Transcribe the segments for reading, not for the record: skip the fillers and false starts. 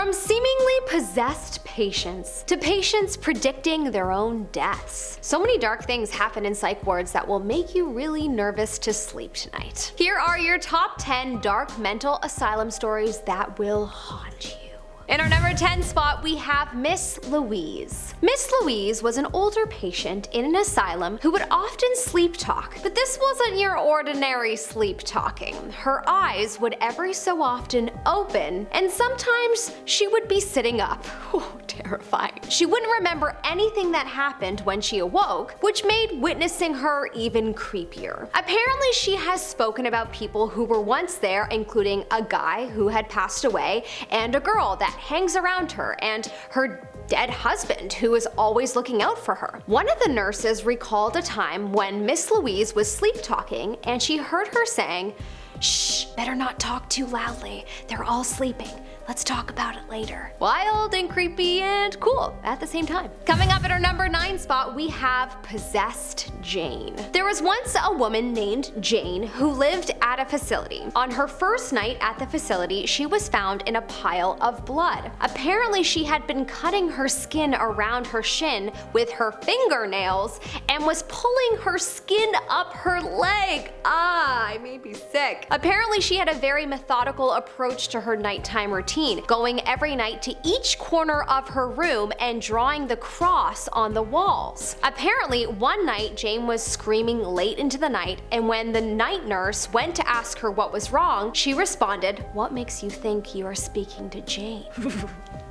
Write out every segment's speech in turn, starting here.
From seemingly possessed patients to patients predicting their own deaths. So many dark things happen in psych wards that will make you really nervous to sleep tonight. Here are your top 10 dark mental asylum stories that will haunt you. In our number 10 spot, we have Miss Louise. Miss Louise was an older patient in an asylum who would often sleep talk, but this wasn't your ordinary sleep talking. Her eyes would every so often open, and sometimes she would be sitting up. Oh, terrifying. She wouldn't remember anything that happened when she awoke, which made witnessing her even creepier. Apparently, she has spoken about people who were once there, including a guy who had passed away and a girl that hangs around her, and her dead husband who is always looking out for her. One of the nurses recalled a time when Miss Louise was sleep talking and she heard her saying, "Shh, better not talk too loudly. They're all sleeping. Let's talk about it later." Wild and creepy and cool at the same time. Coming up at our number 9 spot, we have Possessed Jane. There was once a woman named Jane who lived at a facility. On her first night at the facility, she was found in a pile of blood. Apparently, she had been cutting her skin around her shin with her fingernails and was pulling her skin up her leg. I made me sick. Apparently, she had a very methodical approach to her nighttime routine, going every night to each corner of her room and drawing the cross on the walls. Apparently, one night Jane was screaming late into the night, and when the night nurse went to ask her what was wrong, she responded, "What makes you think you are speaking to Jane?"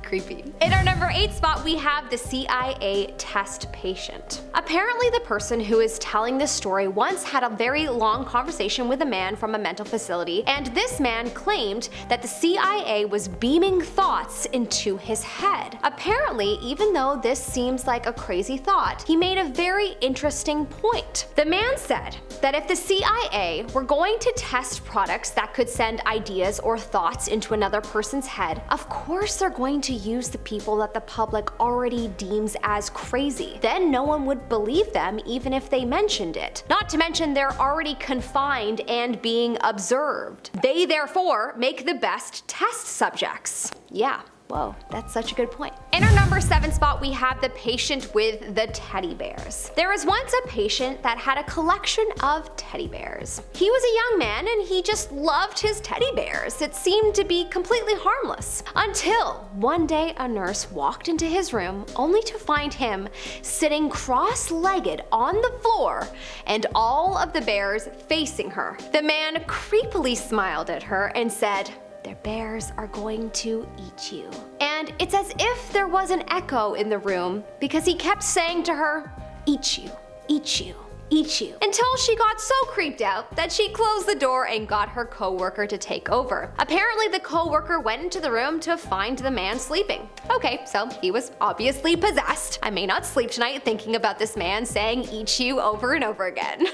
Creepy. In our number 8 spot, we have the CIA test patient. Apparently, the person who is telling this story once had a very long conversation with a man from a mental facility, and this man claimed that the CIA was beaming thoughts into his head. Apparently, even though this seems like a crazy thought, he made a very interesting point. The man said that if the CIA were going to test products that could send ideas or thoughts into another person's head, of course they're going to use the people that the public already deems as crazy. Then no one would believe them even if they mentioned it. Not to mention they're already confined and being observed. They therefore make the best test subjects. Yeah. Whoa, that's such a good point. In our number 7 spot, we have the patient with the teddy bears. There was once a patient that had a collection of teddy bears. He was a young man and he just loved his teddy bears. It seemed to be completely harmless. Until one day a nurse walked into his room only to find him sitting cross-legged on the floor and all of the bears facing her. The man creepily smiled at her and said, "Their bears are going to eat you." And it's as if there was an echo in the room because he kept saying to her, "Eat you, eat you, eat you," until she got so creeped out that she closed the door and got her co-worker to take over. Apparently, the co-worker went into the room to find the man sleeping. Okay, so he was obviously possessed. I may not sleep tonight thinking about this man saying "eat you" over and over again.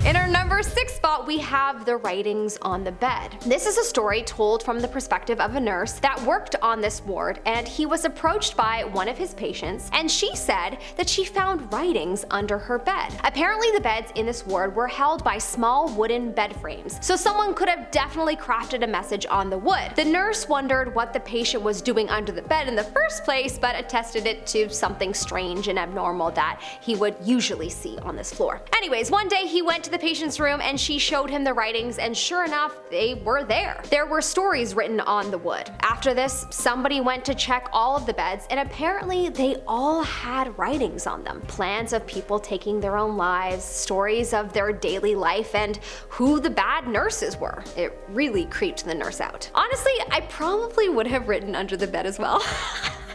In our number 6 spot, we have the writings on the bed. This is a story told from the perspective of a nurse that worked on this ward, and he was approached by one of his patients, and she said that she found writings under her bed. Apparently, the beds in this ward were held by small wooden bed frames, so someone could have definitely crafted a message on the wood. The nurse wondered what the patient was doing under the bed in the first place, but attested it to something strange and abnormal that he would usually see on this floor. Anyways, one day he went to the patient's room and she showed him the writings, and sure enough, they were there. There were stories written on the wood. After this, somebody went to check all of the beds, and apparently they all had writings on them. Plans of people taking their own lives, stories of their daily life, and who the bad nurses were. It really creeped the nurse out. Honestly, I probably would have written under the bed as well.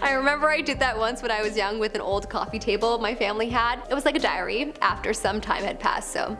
I remember I did that once when I was young with an old coffee table my family had. It was like a diary after some time had passed, so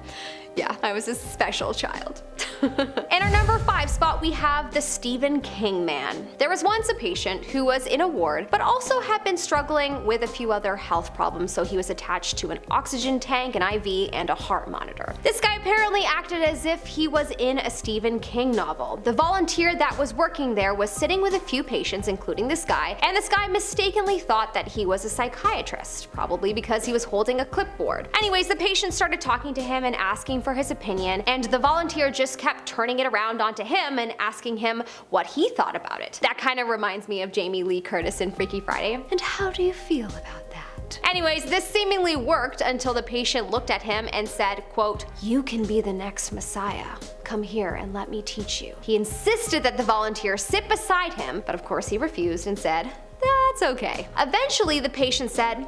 yeah, I was a special child. In our number 5 spot, we have the Stephen King man. There was once a patient who was in a ward, but also had been struggling with a few other health problems, so he was attached to an oxygen tank, an IV, and a heart monitor. This guy apparently acted as if he was in a Stephen King novel. The volunteer that was working there was sitting with a few patients, including this guy, and this guy mistakenly thought that he was a psychiatrist, probably because he was holding a clipboard. Anyways, the patient started talking to him and asking for his opinion, and the volunteer just kept turning it around onto him and asking him what he thought about it. That kind of reminds me of Jamie Lee Curtis in Freaky Friday. And how do you feel about that? Anyways, this seemingly worked until the patient looked at him and said, quote, "You can be the next Messiah. Come here and let me teach you." He insisted that the volunteer sit beside him, but of course he refused and said, "That's okay." Eventually the patient said,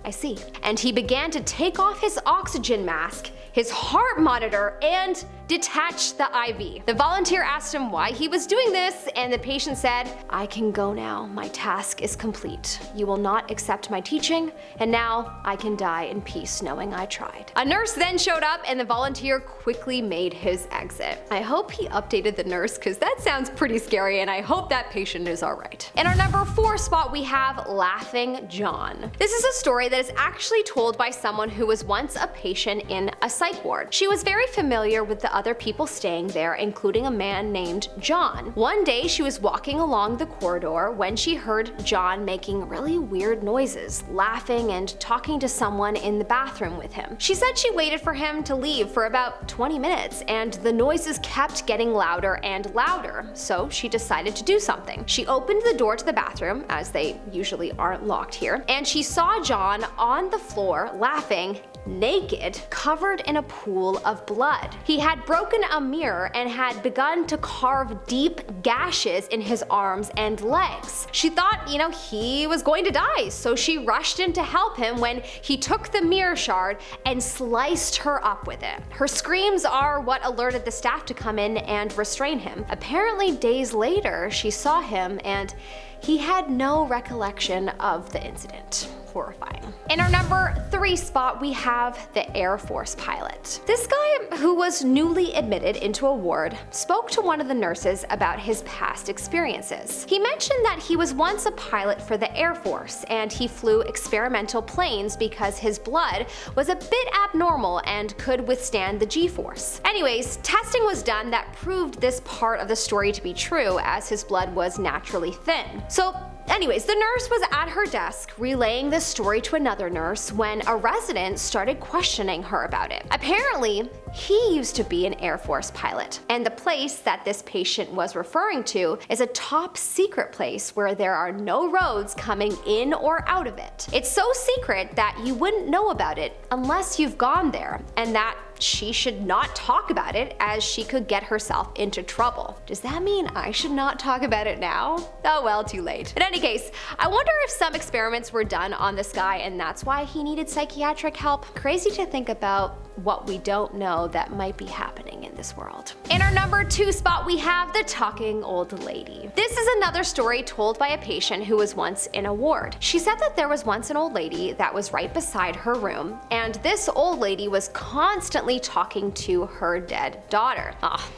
"I see." And he began to take off his oxygen mask, his heart monitor, and detach the IV. The volunteer asked him why he was doing this, and the patient said, "I can go now. My task is complete. You will not accept my teaching, and now I can die in peace knowing I tried." A nurse then showed up, and the volunteer quickly made his exit. I hope he updated the nurse, because that sounds pretty scary, and I hope that patient is alright. In our number 4 spot, we have Laughing John. This is a story that is actually told by someone who was once a patient in a psych ward. She was very familiar with the other people staying there, including a man named John. One day she was walking along the corridor when she heard John making really weird noises, laughing and talking to someone in the bathroom with him. She said she waited for him to leave for about 20 minutes, and the noises kept getting louder and louder, so she decided to do something. She opened the door to the bathroom, as they usually aren't locked here, and she saw John on the floor laughing, naked, covered in a pool of blood. He had broken a mirror and had begun to carve deep gashes in his arms and legs. She thought, he was going to die, so she rushed in to help him when he took the mirror shard and sliced her up with it. Her screams are what alerted the staff to come in and restrain him. Apparently, days later, she saw him and he had no recollection of the incident. Horrifying. In our number 3 spot, we have the Air Force pilot. This guy, who was newly admitted into a ward, spoke to one of the nurses about his past experiences. He mentioned that he was once a pilot for the Air Force, and he flew experimental planes because his blood was a bit abnormal and could withstand the G-force. Anyways, testing was done that proved this part of the story to be true, as his blood was naturally thin. So anyways, the nurse was at her desk relaying this story to another nurse when a resident started questioning her about it. Apparently, he used to be an Air Force pilot, and the place that this patient was referring to is a top secret place where there are no roads coming in or out of it. It's so secret that you wouldn't know about it unless you've gone there, and that she should not talk about it as she could get herself into trouble. Does that mean I should not talk about it now? Oh well, too late. In any case, I wonder if some experiments were done on this guy and that's why he needed psychiatric help. Crazy to think about what we don't know that might be happening in this world. In our number 2 spot, we have the talking old lady. This is another story told by a patient who was once in a ward. She said that there was once an old lady that was right beside her room, and this old lady was constantly talking to her dead daughter.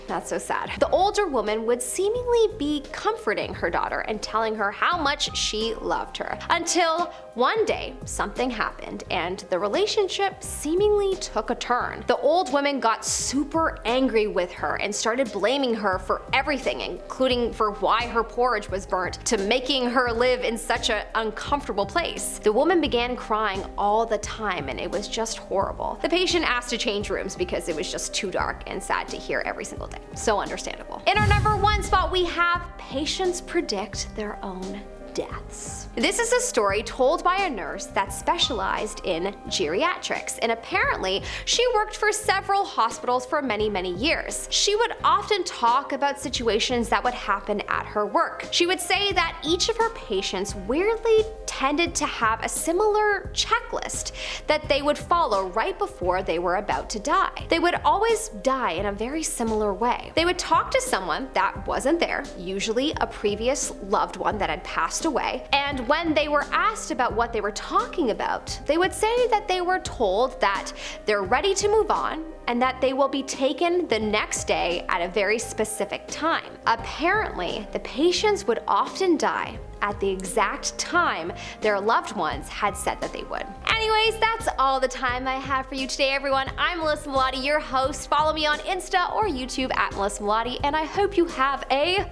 That's so sad. The older woman would seemingly be comforting her daughter and telling her how much she loved her, until one day something happened and the relationship seemingly took a turn. The old woman got super angry with her and started blaming her for everything, including for why her porridge was burnt, to making her live in such an uncomfortable place. The woman began crying all the time and it was just horrible. The patient asked to change rooms because it was just too dark and sad to hear every single day. So understandable. In our number 1 spot, we have patients predict their own deaths. This is a story told by a nurse that specialized in geriatrics, and apparently she worked for several hospitals for many years. She would often talk about situations that would happen at her work. She would say that each of her patients weirdly tended to have a similar checklist that they would follow right before they were about to die. They would always die in a very similar way. They would talk to someone that wasn't there, usually a previous loved one that had passed away, and when they were asked about what they were talking about, they would say that they were told that they're ready to move on and that they will be taken the next day at a very specific time. Apparently, the patients would often die at the exact time their loved ones had said that they would. Anyways, that's all the time I have for you today, everyone. I'm Melissa Melotti, your host. Follow me on Insta or YouTube at Melissa Melotti, and I hope you have a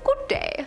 good day.